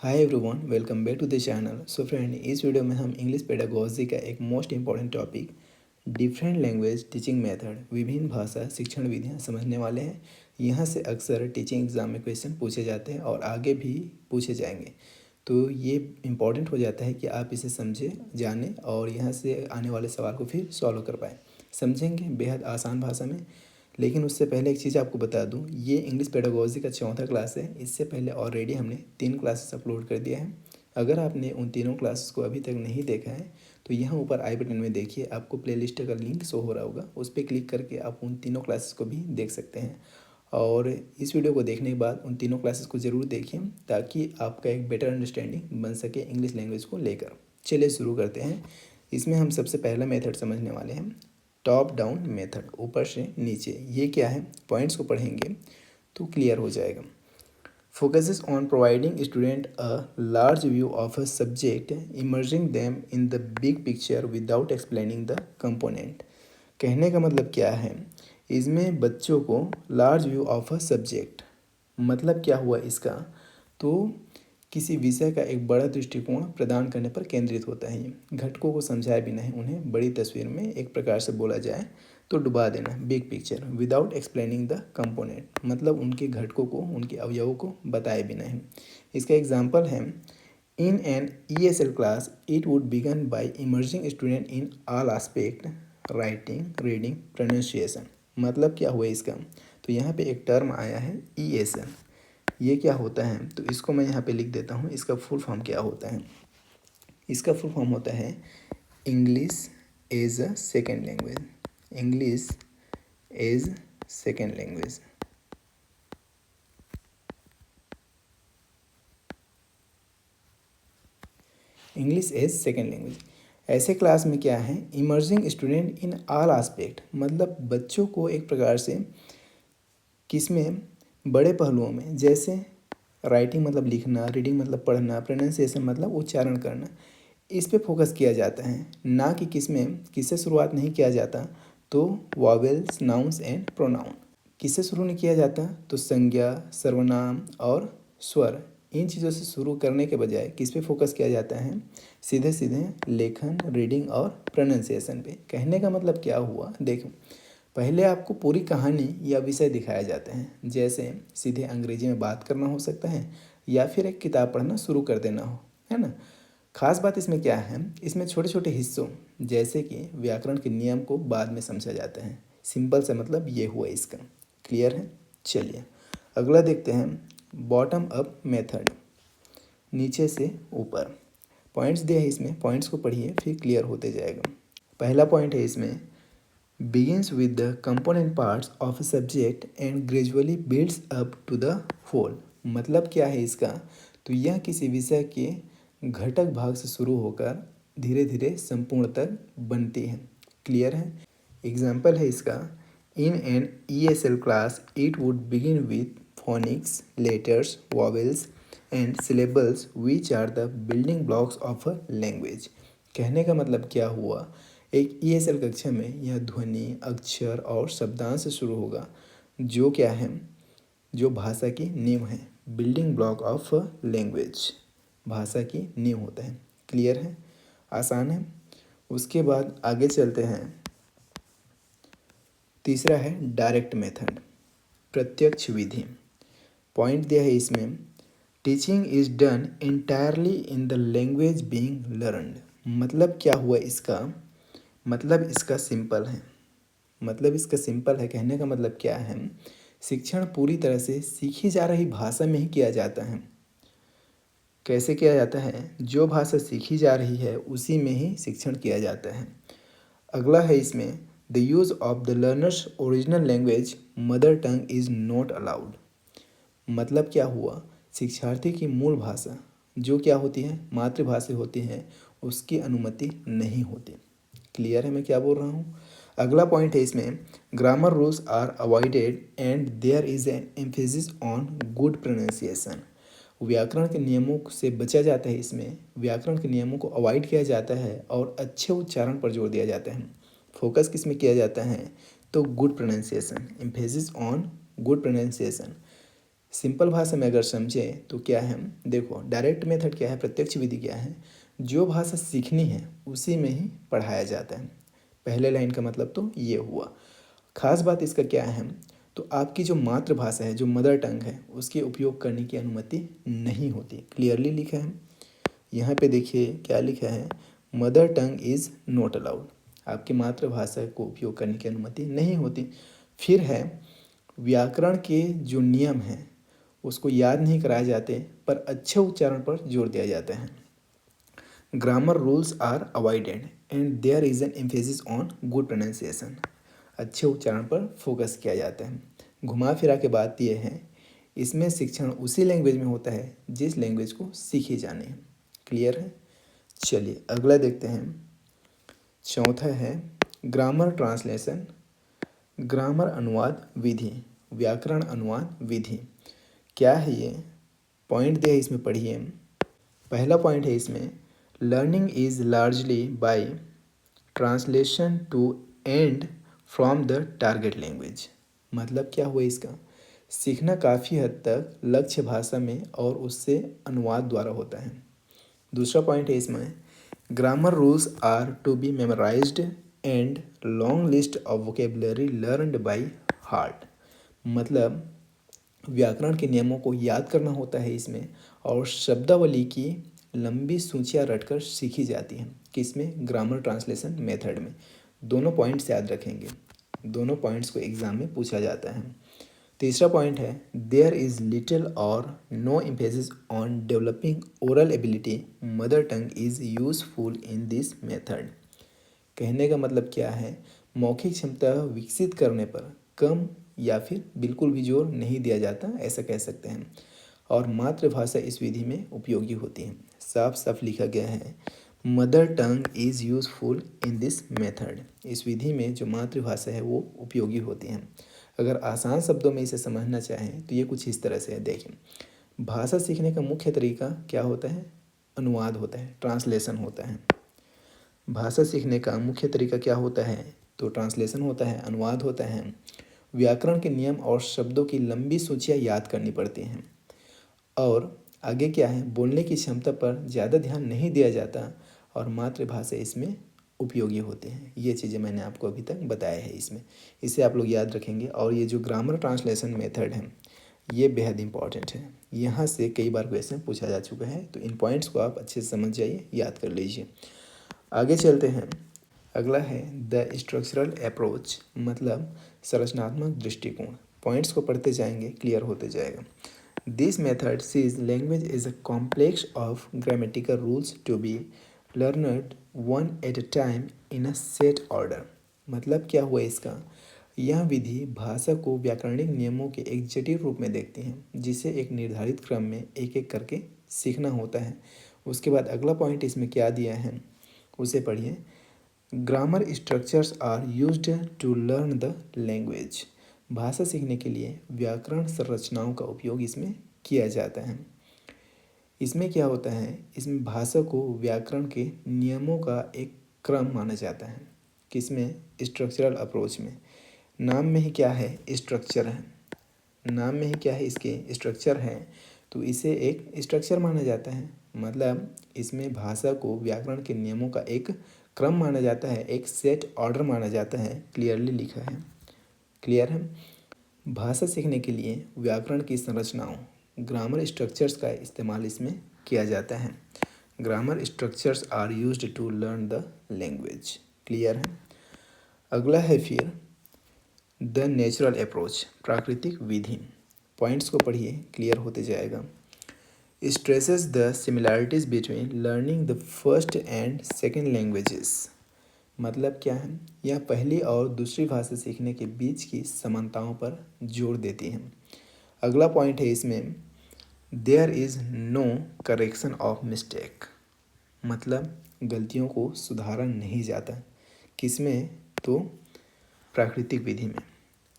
Hi everyone, welcome back to the channel. So friend, इस video में हम English pedagogy का एक most important topic different language teaching method, विभिन्न भाषा शिक्षण विधियाँ समझने वाले हैं। यहाँ से अक्सर टीचिंग एग्जाम में क्वेश्चन पूछे जाते हैं और आगे भी पूछे जाएंगे। तो ये इम्पॉर्टेंट हो जाता है कि आप इसे समझें, जानें और यहाँ से आने वाले सवाल को फिर सॉल्व कर पाएँ। समझेंगे बेहद आसान भाषा में। लेकिन उससे पहले एक चीज़ आपको बता दूं, ये इंग्लिश पेडागोजी का चौथा क्लास है। इससे पहले ऑलरेडी हमने 3 क्लासेस अपलोड कर दिया है। अगर आपने उन तीनों क्लासेस को अभी तक नहीं देखा है तो यहाँ ऊपर आई बटन में देखिए, आपको प्लेलिस्ट का लिंक शो हो रहा होगा, उस पर क्लिक करके आप उन तीनों क्लासेस को भी देख सकते हैं। और इस वीडियो को देखने के बाद उन तीनों क्लासेस को ज़रूर देखिए ताकि आपका एक बेटर अंडरस्टैंडिंग बन सके इंग्लिश लैंग्वेज को लेकर। चलिए शुरू करते हैं। इसमें हम सबसे पहला मेथड समझने वाले हैं, टॉप डाउन मेथड, ऊपर से नीचे। ये क्या है, पॉइंट्स को पढ़ेंगे तो क्लियर हो जाएगा। Focuses on providing student a large view of a subject, emerging them in the big picture without explaining the component. कहने का मतलब क्या है, इसमें बच्चों को large view of a subject मतलब क्या हुआ इसका, तो किसी विषय का एक बड़ा दृष्टिकोण प्रदान करने पर केंद्रित होता है। ये घटकों को समझाए बिना ही उन्हें बड़ी तस्वीर में एक प्रकार से बोला जाए तो डुबा देना, big picture without explaining the component मतलब उनके घटकों को, उनके अवयवों को बताए बिना ही। इसका एग्जाम्पल है, in an ESL class it would begin by emerging student in all aspect, writing, reading, pronunciation. मतलब क्या हुआ इसका, तो यहाँ पे एक टर्म आया है ESL। ये क्या होता है, तो इसको मैं यहाँ पे लिख देता हूँ। इसका फुल फॉर्म क्या होता है, इसका फुल फॉर्म होता है English as a second language. English as second language. English as second language. ऐसे क्लास में क्या है, emerging student in all aspect मतलब बच्चों को एक प्रकार से किसमें, बड़े पहलुओं में, जैसे राइटिंग मतलब लिखना, रीडिंग मतलब पढ़ना, प्रोनाउंसिएशन मतलब उच्चारण करना, इस पे फोकस किया जाता है। ना कि किसमें, किससे शुरुआत नहीं किया जाता, तो वॉवेल्स, नाउन्स एंड प्रोनाउन। किससे शुरू नहीं किया जाता, तो संज्ञा, सर्वनाम और स्वर, इन चीज़ों से शुरू करने के बजाय किस पे फोकस किया जाता है, सीधे सीधे लेखन, रीडिंग और प्रोनाउंसिएशन पे। कहने का मतलब क्या हुआ, देखो, पहले आपको पूरी कहानी या विषय दिखाया जाता है, जैसे सीधे अंग्रेजी में बात करना हो सकता है या फिर एक किताब पढ़ना शुरू कर देना हो, है ना। खास बात इसमें क्या है, इसमें छोटे छोटे हिस्सों जैसे कि व्याकरण के नियम को बाद में समझा जाता है। सिंपल सा मतलब ये हुआ इसका। क्लियर है। चलिए अगला देखते हैं, बॉटम अप मेथड, नीचे से ऊपर। पॉइंट्स दिए हैं इसमें, पॉइंट्स को पढ़िए फिर क्लियर होते जाएगा। पहला पॉइंट है इसमें, begins with the component parts of a subject and gradually builds up to the whole। मतलब क्या है इसका, तो यह किसी विषय के घटक भाग से शुरू होकर धीरे धीरे संपूर्ण तक बनती है। क्लियर है। एग्जाम्पल है इसका, इन an ESL class it would begin with phonics, letters, vowels and syllables which are the building blocks of a language। कहने का मतलब क्या हुआ, एक ESL कक्षा में यह ध्वनि, अक्षर और शब्दांश से शुरू होगा, जो क्या है, जो भाषा की नींव है। बिल्डिंग ब्लॉक ऑफ लैंग्वेज, भाषा की नींव होता है। क्लियर है, आसान है। उसके बाद आगे चलते हैं, तीसरा है डायरेक्ट मेथड, प्रत्यक्ष विधि। पॉइंट दिया है इसमें, teaching is done entirely in the language being learned. मतलब क्या हुआ इसका, मतलब इसका सिंपल है, मतलब इसका सिंपल है। कहने का मतलब क्या है, शिक्षण पूरी तरह से सीखी जा रही भाषा में ही किया जाता है। कैसे किया जाता है, जो भाषा सीखी जा रही है उसी में ही शिक्षण किया जाता है। अगला है इसमें, the use of the learners original language mother tongue is not allowed. मतलब क्या हुआ, शिक्षार्थी की मूल भाषा जो क्या होती है, मातृभाषा होती है, उसकी अनुमति नहीं होती। क्लियर है मैं क्या बोल रहा हूँ। अगला पॉइंट है इसमें, grammar rules are avoided and there is an emphasis on good pronunciation. व्याकरण के नियमों से बचा जाता है, इसमें व्याकरण के नियमों को अवॉइड किया जाता है और अच्छे उच्चारण पर जोर दिया जाता है। फोकस किस में किया जाता है, तो good pronunciation, emphasis on good pronunciation. Simple भाषा में अगर समझें तो क्या है, देखो डायरेक्ट मेथड क्या है, प्रत्यक्ष विधि क्या है, जो भाषा सीखनी है उसी में ही पढ़ाया जाता है। पहले लाइन का मतलब तो ये हुआ। खास बात इसका क्या है, तो आपकी जो मातृभाषा है, जो मदर टंग है, उसके उपयोग करने की अनुमति नहीं होती। क्लियरली लिखा है यहाँ पे, देखिए क्या लिखा है, mother tongue is not allowed. आपकी मातृभाषा को उपयोग करने की अनुमति नहीं होती। फिर है व्याकरण के जो नियम हैं उसको याद नहीं कराए जाते, पर अच्छे उच्चारण पर जोर दिया जाता है। Grammar rules are avoided and there is an emphasis on good pronunciation. अच्छे उच्चारण पर फोकस किया जाता है। घुमा फिरा के बात यह है, इसमें शिक्षण उसी लैंग्वेज में होता है जिस लैंग्वेज को सीखी जानी है। क्लियर है? चलिए अगला देखते हैं। चौथा है ग्रामर ट्रांसलेशन, ग्रामर अनुवाद विधि, व्याकरण अनुवाद विधि। क्या है ये? पॉइंट दिया है इसमें, पढ़िए। पहला पॉइंट है इसमें, learning is largely by translation to and from the target language. मतलब क्या हुआ इसका, सीखना काफ़ी हद तक लक्ष्य भाषा में और उससे अनुवाद द्वारा होता है। दूसरा पॉइंट है इसमें, grammar rules are to be memorised and long list of vocabulary learned by heart. मतलब व्याकरण के नियमों को याद करना होता है इसमें, और शब्दावली की लंबी सूचियाँ रटकर सीखी जाती हैं। किसमें? ग्रामर ट्रांसलेशन मेथड में। दोनों पॉइंट्स याद रखेंगे, दोनों पॉइंट्स को एग्जाम में पूछा जाता है। तीसरा पॉइंट है, there is little or no emphasis on developing oral ability, mother tongue is useful in this method. कहने का मतलब क्या है, मौखिक क्षमता विकसित करने पर कम या फिर बिल्कुल भी जोर नहीं दिया जाता, ऐसा कह सकते हैं। और मातृभाषा इस विधि में उपयोगी होती है। साफ साफ लिखा गया है, mother tongue is useful in this method. इस विधि में जो मातृभाषा है वो उपयोगी होती है। अगर आसान शब्दों में इसे समझना चाहें तो ये कुछ इस तरह से है। देखिए, भाषा सीखने का मुख्य तरीका क्या होता है? अनुवाद होता है, ट्रांसलेशन होता है। भाषा सीखने का मुख्य तरीका क्या होता है? तो ट्रांसलेशन होता है, अनुवाद होता है। व्याकरण के नियम और शब्दों की लंबी सूचियाँ याद करनी पड़ती हैं। और आगे क्या है, बोलने की क्षमता पर ज़्यादा ध्यान नहीं दिया जाता और मातृभाषा इसमें उपयोगी होते हैं। ये चीज़ें मैंने आपको अभी तक बताया है इसमें, इसे आप लोग याद रखेंगे। और ये जो ग्रामर ट्रांसलेशन मेथड है ये बेहद इंपॉर्टेंट है, यहाँ से कई बार क्वेश्चन पूछा जा चुका है, तो इन पॉइंट्स को आप अच्छे से समझ जाइए, याद कर लीजिए। आगे चलते हैं। अगला है द स्ट्रक्चरल अप्रोच, मतलब संरचनात्मक दृष्टिकोण। पॉइंट्स को पढ़ते जाएंगे, क्लियर होते जाएगा। This method sees language is a complex of grammatical rules to be learned one at a time in a set order. मतलब क्या हुआ इसका, यह विधि भाषा को व्याकरणिक नियमों के एक जटिल रूप में देखती है, जिसे एक निर्धारित क्रम में एक एक करके सीखना होता है। उसके बाद अगला पॉइंट इसमें क्या दिया है उसे पढ़िए। Grammar structures are used to learn the language. भाषा सीखने के लिए व्याकरण संरचनाओं का उपयोग इसमें किया जाता है। इसमें क्या होता है, इसमें भाषा को व्याकरण के नियमों का एक क्रम माना जाता है। किसमें? स्ट्रक्चरल अप्रोच में। नाम में ही क्या है, स्ट्रक्चर है। नाम में ही क्या है, इसके स्ट्रक्चर है, तो इसे एक स्ट्रक्चर माना जाता है। मतलब इसमें भाषा को व्याकरण के नियमों का एक क्रम माना जाता है, एक सेट ऑर्डर माना जाता है। क्लियरली लिखा है, क्लियर है। भाषा सीखने के लिए व्याकरण की संरचनाओं, ग्रामर स्ट्रक्चर्स का इस्तेमाल इसमें किया जाता है। Grammar structures are used to learn the language. Clear है। अगला है फिर द नेचुरल अप्रोच, प्राकृतिक विधि। पॉइंट्स को पढ़िए, क्लियर होते जाएगा। Stresses the similarities between learning the first and second languages. मतलब क्या है, यह पहली और दूसरी भाषा सीखने के बीच की समानताओं पर जोर देती है। अगला पॉइंट है इसमें, there is no correction of mistake. मतलब गलतियों को सुधारा नहीं जाता। किसमें? तो प्राकृतिक विधि में।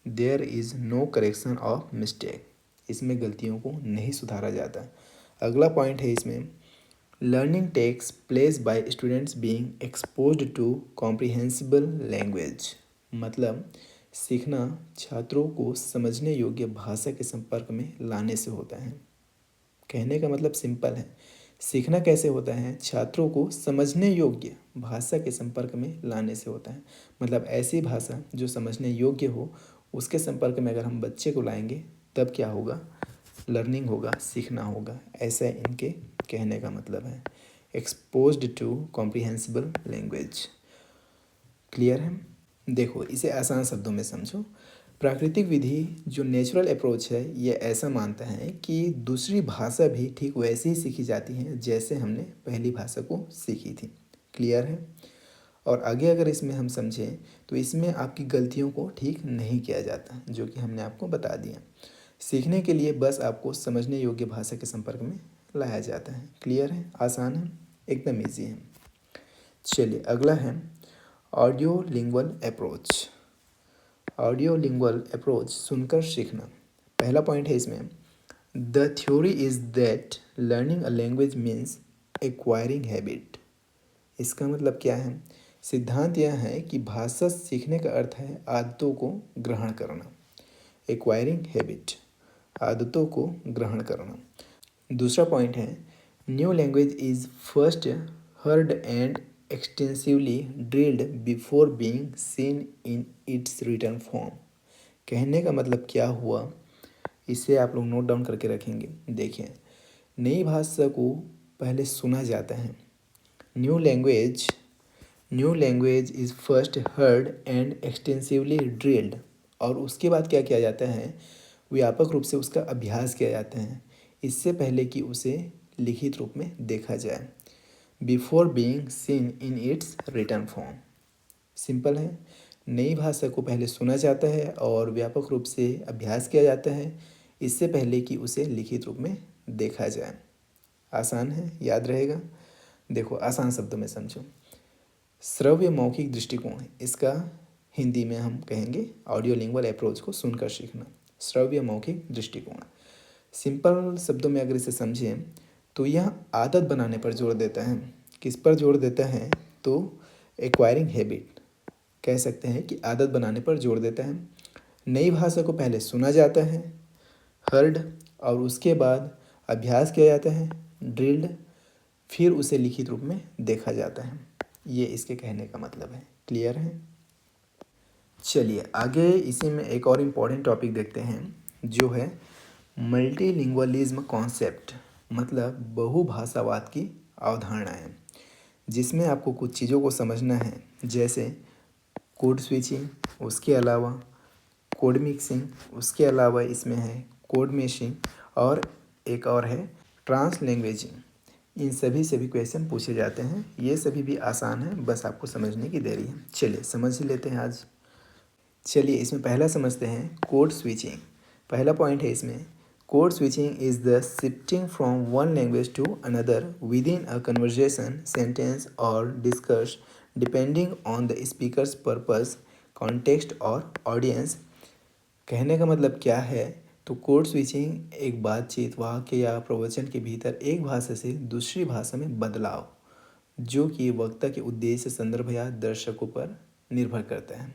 There is no correction of mistake, इसमें गलतियों को नहीं सुधारा जाता। अगला पॉइंट है इसमें, learning takes place by students being exposed to comprehensible language. मतलब सीखना छात्रों को समझने योग्य भाषा के संपर्क में लाने से होता है। कहने का मतलब सिंपल है, सीखना कैसे होता है? छात्रों को समझने योग्य भाषा के संपर्क में लाने से होता है। मतलब ऐसी भाषा जो समझने योग्य हो, उसके संपर्क में अगर हम बच्चे को लाएंगे तब क्या होगा? लर्निंग होगा, सीखना होगा। ऐसा इनके कहने का मतलब है। Exposed to comprehensible language. Clear है? देखो, इसे आसान शब्दों में समझो। प्राकृतिक विधि जो नेचुरल अप्रोच है, ये ऐसा मानता है कि दूसरी भाषा भी ठीक वैसे ही सीखी जाती है जैसे हमने पहली भाषा को सीखी थी। क्लियर है? और आगे अगर इसमें हम समझें तो इसमें आपकी गलतियों को ठीक नहीं किया जाता, जो कि हमने आपको बता दिया। सीखने के लिए बस आपको समझने योग्य भाषा के संपर्क में लाया जाता है। क्लियर है? आसान है, एकदम ईजी है। चलिए अगला है audio lingual approach. Audio lingual approach, सुनकर सीखना। पहला पॉइंट है इसमें, the theory is that learning a language means acquiring habit. इसका मतलब क्या है? सिद्धांत यह है कि भाषा सीखने का अर्थ है आदतों को ग्रहण करना। एक्वायरिंग हैबिट, आदतों को ग्रहण करना। दूसरा पॉइंट है, new language is first heard and extensively drilled before being seen in it's return form. कहने का मतलब क्या हुआ, इसे आप लोग नोट डाउन करके रखेंगे। देखिए, नई भाषा को पहले सुना जाता है। New language is first heard and extensively drilled, और उसके बाद क्या किया जाता है? व्यापक रूप से उसका अभ्यास किया जाता है, इससे पहले कि उसे लिखित रूप में देखा जाए। Before being seen in its written form. Simple है, नई भाषा को पहले सुना जाता है और व्यापक रूप से अभ्यास किया जाता है, इससे पहले कि उसे लिखित रूप में देखा जाए। आसान है, याद रहेगा। देखो, आसान शब्दों में समझो। श्रव्य मौखिक दृष्टिकोण, इसका हिंदी में हम कहेंगे ऑडियो लिंगुअल अप्रोच को सुनकर सीखना। श्रव्य मौखिक दृष्टिकोण, सिंपल शब्दों में अगर इसे समझें तो यह आदत बनाने पर जोर देता है। किस पर जोर देता है? तो एक्वायरिंग हैबिट, कह सकते हैं कि आदत बनाने पर जोर देता है। नई भाषा को पहले सुना जाता है, हर्ड, और उसके बाद अभ्यास किया जाता है, ड्रिल्ड, फिर उसे लिखित रूप में देखा जाता है। ये इसके कहने का मतलब है। क्लियर है? चलिए आगे इसी में एक और इम्पॉर्टेंट टॉपिक देखते हैं, जो है मल्टीलिंगुअलिज्म कॉन्सेप्ट, मतलब बहुभाषावाद की अवधारणाएं, जिसमें आपको कुछ चीज़ों को समझना है, जैसे कोड स्विचिंग, उसके अलावा कोड मिक्सिंग, उसके अलावा इसमें है कोड मैशिंग, और एक और है ट्रांसलैंग्वेजिंग। इन सभी भी क्वेश्चन पूछे जाते हैं। ये सभी भी आसान है, बस आपको समझने की देरी है। चलिए समझ ही लेते हैं आज। चलिए इसमें पहला समझते हैं कोड स्विचिंग। पहला पॉइंट है इसमें, code switching is the shifting from one language to another within a conversation, sentence और discuss, depending on the speaker's purpose, context और ऑडियंस। कहने का मतलब क्या है? तो कोड स्विचिंग एक बातचीत, वाक्य या प्रवचन के भीतर एक भाषा से दूसरी भाषा में बदलाव, जो कि वक्ता के उद्देश्य, संदर्भ या दर्शकों पर निर्भर करता है।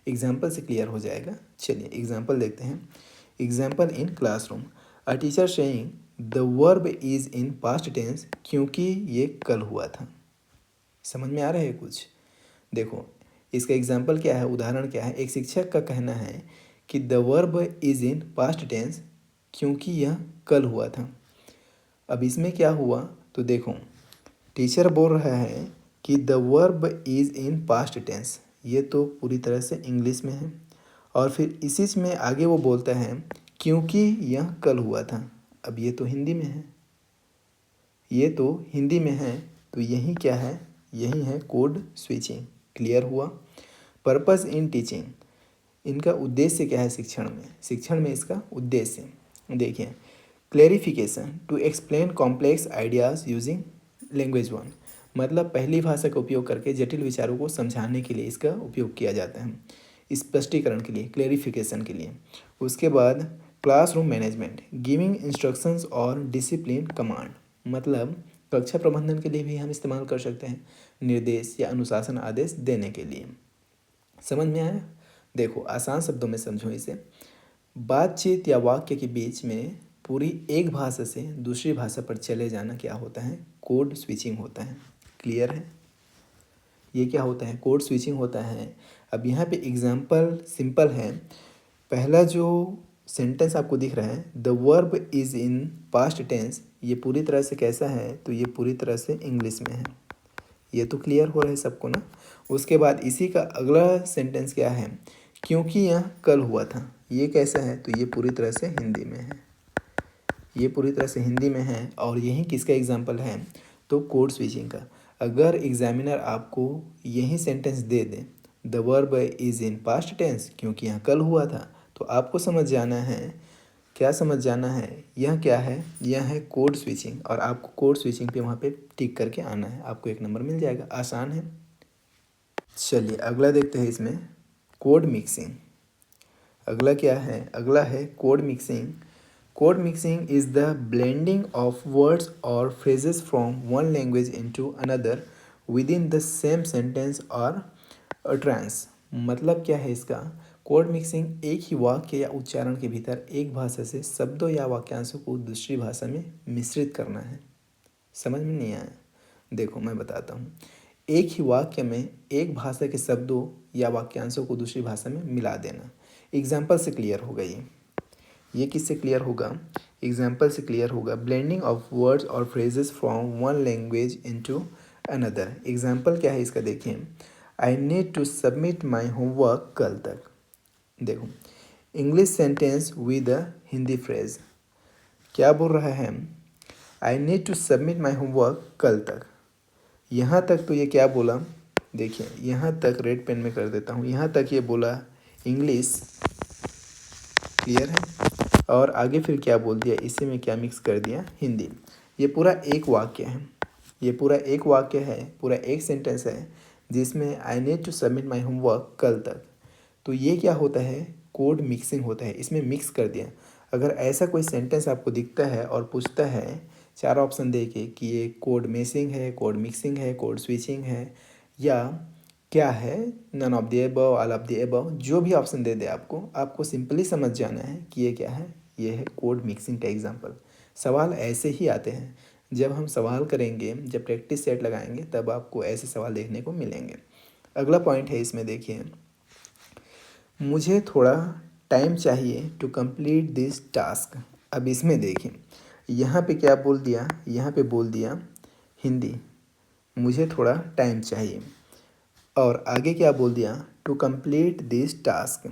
एग्जाम्पल से क्लियर हो जाएगा। चलिए एग्जाम्पल देखते हैं। Example in classroom, a teacher saying the verb is in past tense, क्योंकि ये कल हुआ था। समझ में आ रहा है कुछ? देखो, इसका एग्जाम्पल क्या है, उदाहरण क्या है? एक शिक्षक का कहना है कि the verb is in past tense, क्योंकि यह कल हुआ था। अब इसमें क्या हुआ? तो देखो, टीचर बोल रहा है कि the verb is in past tense, ये तो पूरी तरह से इंग्लिश में है, और फिर इसी में आगे वो बोलता है क्योंकि यह कल हुआ था। अब ये तो हिंदी में है, तो यही क्या है? यही है कोड स्विचिंग। क्लियर हुआ? पर्पस इन टीचिंग, इनका उद्देश्य क्या है शिक्षण में इसका उद्देश्य देखिए, clarification to explain complex ideas using language one, मतलब पहली भाषा का उपयोग करके जटिल विचारों को समझाने के लिए इसका उपयोग किया जाता है, स्पष्टीकरण के लिए, क्लेरिफिकेशन के लिए। उसके बाद क्लासरूम मैनेजमेंट, गिविंग इंस्ट्रक्शंस और डिसिप्लिन कमांड, मतलब कक्षा प्रबंधन के लिए भी हम इस्तेमाल कर सकते हैं, निर्देश या अनुशासन आदेश देने के लिए। समझ में आया? देखो आसान शब्दों में समझो इसे। बातचीत या वाक्य के बीच में पूरी एक भाषा से दूसरी भाषा पर चले जाना क्या होता है? कोड स्विचिंग होता है। क्लियर है? ये क्या होता है? कोड स्विचिंग होता है। अब यहाँ पे एग्जाम्पल सिंपल है। पहला जो सेंटेंस आपको दिख रहा है, the verb is in past tense, ये पूरी तरह से कैसा है? तो ये पूरी तरह से इंग्लिश में है। ये तो क्लियर हो रहा है सबको ना। उसके बाद इसी का अगला सेंटेंस क्या है? क्योंकि यह कल हुआ था, ये कैसा है? तो ये पूरी तरह से हिंदी में है। ये पूरी तरह से हिंदी में है। और यही किसका एग्जाम्पल है? तो कोड स्विचिंग का। अगर एग्जामिनर आपको यही सेंटेंस दे दे, the verb is in past tense, क्योंकि यहाँ कल हुआ था, तो आपको समझ जाना है, क्या समझ जाना है? यह क्या है? यह है कोड स्विचिंग। और आपको कोड स्विचिंग पे वहाँ पे टिक करके आना है, आपको 1 नंबर मिल जाएगा। आसान है। चलिए अगला देखते हैं इसमें, कोड मिक्सिंग। अगला क्या है? अगला है code mixing. Code mixing is the blending of words और phrases from one language into another within the same sentence और ट्रांस। मतलब क्या है इसका? कोड मिक्सिंग एक ही वाक्य या उच्चारण के भीतर एक भाषा से शब्दों या वाक्यांशों को दूसरी भाषा में मिश्रित करना है। समझ में नहीं आया? देखो मैं बताता हूँ। एक ही वाक्य में एक भाषा के शब्दों या वाक्यांशों को दूसरी भाषा में मिला देना। एग्जाम्पल से क्लियर होगा ये किससे क्लियर होगा? एग्जाम्पल से क्लियर होगा। ब्लेंडिंग ऑफ वर्ड्स और phrases from one language into another. Example क्या है इसका? देखिए, I need to submit my homework कल तक। देखो, English sentence with a Hindi phrase. क्या बोल रहा है? I need to submit my homework कल तक। यहाँ तक तो ये क्या बोला? देखिए यहाँ तक रेड पेन में कर देता हूँ। यहाँ तक ये बोला इंग्लिश। क्लियर है? और आगे फिर क्या बोल दिया? इसी में क्या मिक्स कर दिया? हिंदी। ये पूरा एक वाक्य है। ये पूरा एक वाक्य है, पूरा एक सेंटेंस है जिसमें I need to submit my homework कल तक। तो ये क्या होता है? कोड मिक्सिंग होता है। इसमें मिक्स कर दिया। अगर ऐसा कोई सेंटेंस आपको दिखता है और पूछता है 4 ऑप्शन दे के कि ये कोड मिक्सिंग है, कोड मिक्सिंग है, कोड स्विचिंग है, या क्या है, none of the above, all of the above, जो भी ऑप्शन दे दे आपको सिंपली समझ जाना है कि ये क्या है? ये है कोड मिक्सिंग का एग्जाम्पल। सवाल ऐसे ही आते हैं। जब हम सवाल करेंगे, जब प्रैक्टिस सेट लगाएंगे, तब आपको ऐसे सवाल देखने को मिलेंगे। अगला पॉइंट है इसमें, देखिए, मुझे थोड़ा टाइम चाहिए टू कंप्लीट दिस टास्क। अब इसमें देखिए, यहाँ पे क्या बोल दिया? यहाँ पे बोल दिया हिंदी, मुझे थोड़ा टाइम चाहिए। और आगे क्या बोल दिया? To complete this task.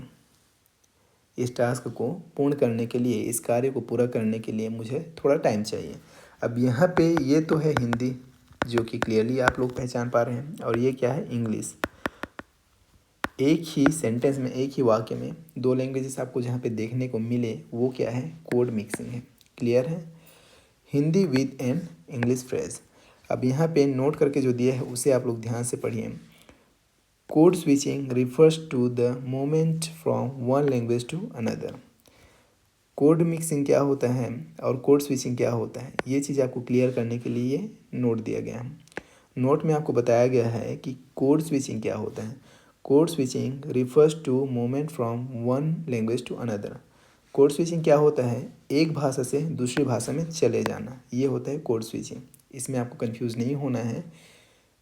इस टास्क को पूर्ण करने के लिए, इस कार्य को पूरा करने के लिए मुझे थोड़ा टाइम चाहिए। अब यहाँ पे ये तो है हिंदी, जो कि क्लियरली आप लोग पहचान पा रहे हैं, और ये क्या है? इंग्लिश। एक ही सेंटेंस में, एक ही वाक्य में 2 लैंग्वेजेस आपको जहाँ पे देखने को मिले, वो क्या है? कोड मिक्सिंग है। क्लियर है? Hindi with an English phrase. अब यहाँ पे नोट करके जो दिया है उसे आप लोग ध्यान से पढ़िए। Code switching refers to the moment from one language to another. Code mixing क्या होता है और कोड स्विचिंग क्या होता है, ये चीज़ आपको क्लियर करने के लिए नोट दिया गया है। नोट में आपको बताया गया है कि कोड स्विचिंग क्या होता है। Code switching refers to movement from one language to another. Code switching क्या होता है? एक भाषा से दूसरी भाषा में चले जाना, ये होता है कोड स्विचिंग। इसमें आपको कंफ्यूज नहीं होना है।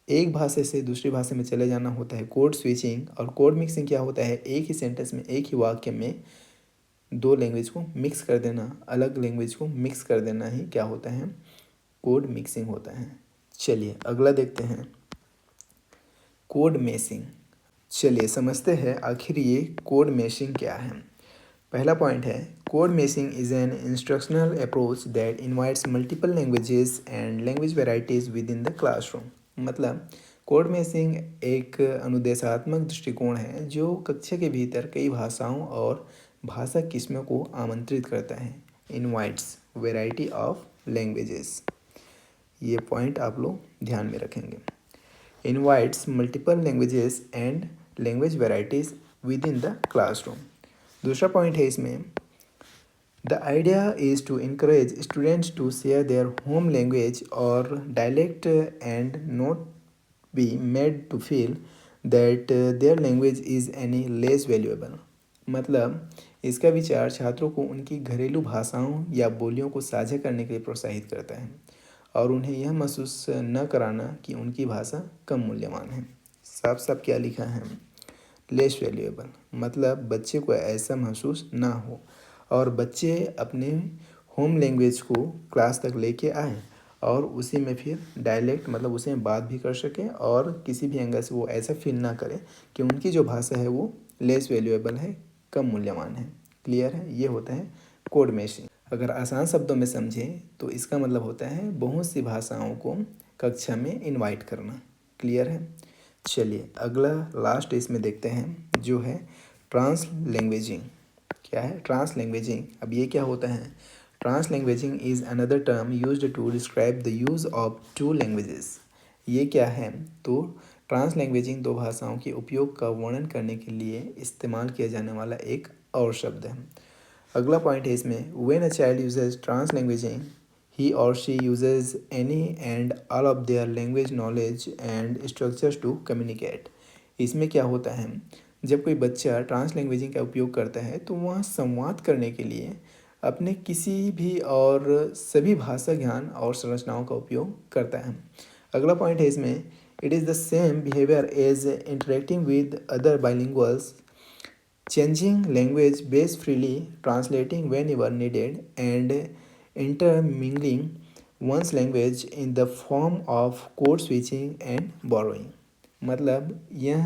एक भाषा से दूसरी भाषा में चले जाना होता है कोड स्विचिंग। और कोड मिक्सिंग क्या होता है? एक ही सेंटेंस में, एक ही वाक्य में 2 लैंग्वेज को मिक्स कर देना, अलग लैंग्वेज को मिक्स कर देना ही क्या होता है? कोड मिक्सिंग होता है। चलिए अगला देखते हैं, कोड मैशिंग। चलिए समझते हैं आखिर ये कोड मैशिंग क्या है। पहला पॉइंट है, code mashing is an instructional approach that invites multiple languages and language varieties within the classroom. मतलब कोड मैशिंग एक अनुदेशात्मक दृष्टिकोण है जो कक्षा के भीतर कई भाषाओं और भाषा किस्मों को आमंत्रित करता है। इन्वाइट्स वेराइटी ऑफ लैंग्वेजेस, ये पॉइंट आप लोग ध्यान में रखेंगे। Invites multiple languages and language varieties within the classroom. दूसरा पॉइंट है इसमें, the idea is to encourage students to share their home language और dialect and not be made to feel that their language is any less valuable. मतलब इसका विचार छात्रों को उनकी घरेलू भाषाओं या बोलियों को साझा करने के लिए प्रोत्साहित करता है और उन्हें यह महसूस न कराना कि उनकी भाषा कम मूल्यवान है। साफ साफ क्या लिखा है, लेस वैल्यूएबल, मतलब बच्चे को ऐसा महसूस ना हो और बच्चे अपने होम लैंग्वेज को क्लास तक लेके आए और उसी में फिर डायलेक्ट मतलब उसी में बात भी कर सकें और किसी भी एंगल से वो ऐसा फील ना करें कि उनकी जो भाषा है वो लेस वैल्यूएबल है, कम मूल्यवान है। क्लियर है, ये होता है कोड मैचिंग। अगर आसान शब्दों में समझें तो इसका मतलब होता है बहुत सी भाषाओं को कक्षा में इनवाइट करना। क्लियर है, चलिए अगला लास्ट इसमें देखते हैं जो है ट्रांस लैंग्वेजिंग। क्या है ट्रांस लैंग्वेजिंग? अब ये क्या होता है? Translanguaging is another term used to describe the use of two languages. ये क्या है? तो ट्रांस लैंग्वेजिंग दो भाषाओं के उपयोग का वर्णन करने के लिए इस्तेमाल किया जाने वाला एक और शब्द है। अगला पॉइंट है इसमें, when a child uses translanguaging he or she uses any and all of their language knowledge and structures to communicate। इसमें क्या होता है, जब कोई बच्चा ट्रांस लैंग्वेजिंग का उपयोग करता है तो वह संवाद करने के लिए अपने किसी भी और सभी भाषा ज्ञान और संरचनाओं का उपयोग करता है। अगला पॉइंट है इसमें, it is the same behaviour as interacting with other bilinguals, changing language base freely, translating whenever needed, and intermingling one's language in the form of code switching and borrowing। मतलब यह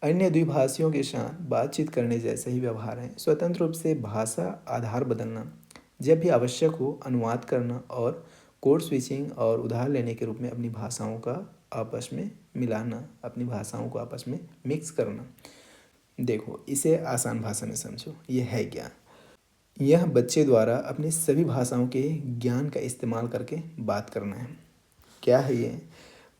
अन्य द्विभाषियों के साथ बातचीत करने जैसा ही व्यवहार है। स्वतंत्र रूप से भाषा आधार बदलना, जब भी आवश्यक हो अनुवाद करना और कोड स्विचिंग और उधार लेने के रूप में अपनी भाषाओं का आपस में मिलाना, अपनी भाषाओं को आपस में मिक्स करना। देखो इसे आसान भाषा में समझो, ये है क्या? यह बच्चे द्वारा अपनी सभी भाषाओं के ज्ञान का इस्तेमाल करके बात करना है। क्या है ये?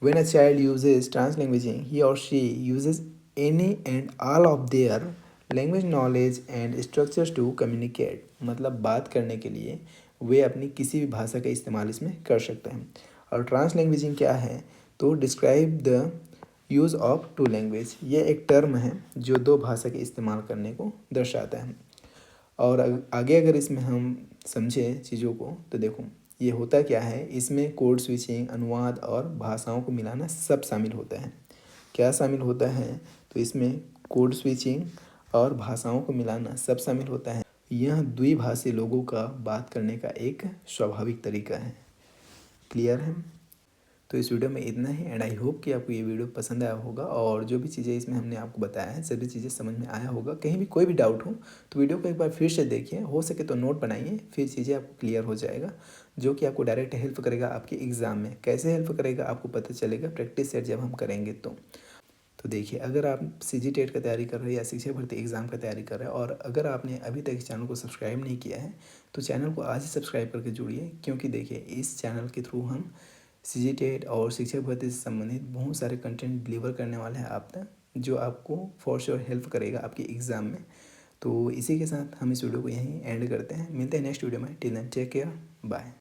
When a child uses translanguaging he or she uses any and all of their language knowledge and structures to communicate. मतलब बात करने के लिए वे अपनी किसी भी भाषा का इस्तेमाल इसमें कर सकते हैं। और ट्रांस लैंग्वेजिंग क्या है? तो describe the use of two language, ये एक टर्म है जो दो भाषा के इस्तेमाल करने को दर्शाता है। और आगे अगर इसमें हम समझें चीज़ों को तो देखो ये होता क्या है, इसमें कोड स्विचिंग, अनुवाद और भाषाओं को मिलाना सब शामिल होता है। क्या शामिल होता है? तो इसमें कोड स्विचिंग और भाषाओं को मिलाना सब शामिल होता है। यह द्विभाषी लोगों का बात करने का एक स्वाभाविक तरीका है। क्लियर है? तो इस वीडियो में इतना ही एंड आई होप कि आपको ये वीडियो पसंद आया होगा और जो भी चीज़ें इसमें हमने आपको बताया है सभी चीज़ें समझ में आया होगा। कहीं भी कोई भी डाउट हो तो वीडियो को एक बार फिर से देखिए, हो सके तो नोट बनाइए, फिर चीज़ें आपको क्लियर हो जाएगा, जो कि आपको डायरेक्ट हेल्प करेगा आपके एग्ज़ाम में। कैसे हेल्प करेगा आपको पता चलेगा प्रैक्टिस सेट जब हम करेंगे तो देखिए अगर आप सीजी टेट का तैयारी कर रहे हैं या शिक्षक भर्ती एग्ज़ाम का तैयारी कर रहे हैं और अगर आपने अभी तक इस चैनल को सब्सक्राइब नहीं किया है तो चैनल को आज ही सब्सक्राइब करके जुड़िए, क्योंकि देखिए इस चैनल के थ्रू हम सीजी टेट और शिक्षक भर्ती से संबंधित बहुत सारे कंटेंट डिलीवर करने वाले हैं आप तक, जो आपको फॉर श्योर हेल्प करेगा आपके एग्ज़ाम में। तो इसी के साथ हम इस वीडियो को यहीं एंड करते हैं, मिलते हैं नेक्स्ट वीडियो में। Till then take care, bye.